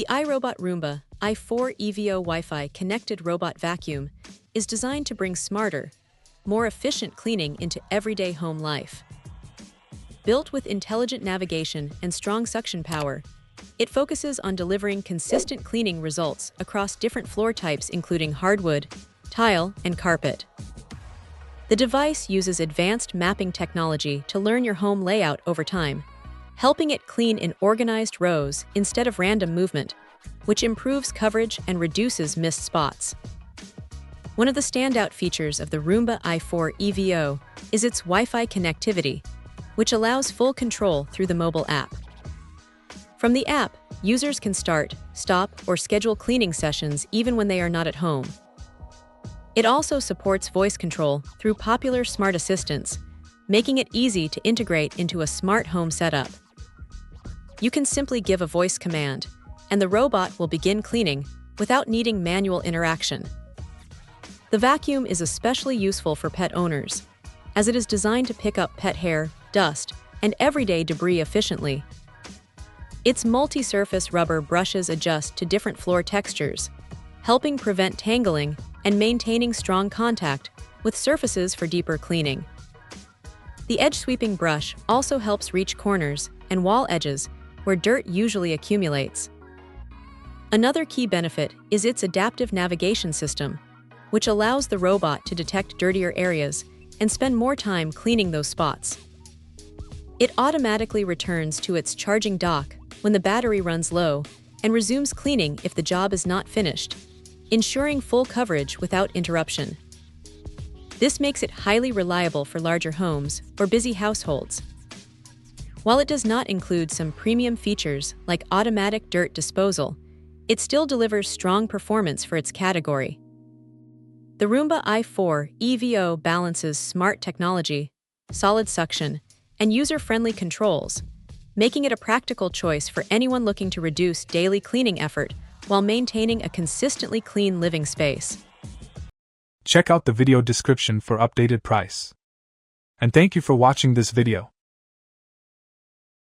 The iRobot Roomba i4 EVO Wi-Fi connected robot vacuum is designed to bring smarter, more efficient cleaning into everyday home life. Built with intelligent navigation and strong suction power, it focuses on delivering consistent cleaning results across different floor types including hardwood, tile, and carpet. The device uses advanced mapping technology to learn your home layout over time, helping it clean in organized rows instead of random movement, which improves coverage and reduces missed spots. One of the standout features of the Roomba i4 EVO is its Wi-Fi connectivity, which allows full control through the mobile app. From the app, users can start, stop, or schedule cleaning sessions even when they are not at home. It also supports voice control through popular smart assistants, making it easy to integrate into a smart home setup. You can simply give a voice command, and the robot will begin cleaning without needing manual interaction. The vacuum is especially useful for pet owners, as it is designed to pick up pet hair, dust, and everyday debris efficiently. Its multi-surface rubber brushes adjust to different floor textures, helping prevent tangling and maintaining strong contact with surfaces for deeper cleaning. The edge-sweeping brush also helps reach corners and wall edges where dirt usually accumulates. Another key benefit is its adaptive navigation system, which allows the robot to detect dirtier areas and spend more time cleaning those spots. It automatically returns to its charging dock when the battery runs low and resumes cleaning if the job is not finished, ensuring full coverage without interruption. This makes it highly reliable for larger homes or busy households. While it does not include some premium features like automatic dirt disposal, it still delivers strong performance for its category. The Roomba i4 EVO balances smart technology, solid suction, and user-friendly controls, making it a practical choice for anyone looking to reduce daily cleaning effort while maintaining a consistently clean living space. Check out the video description for updated price. And thank you for watching this video.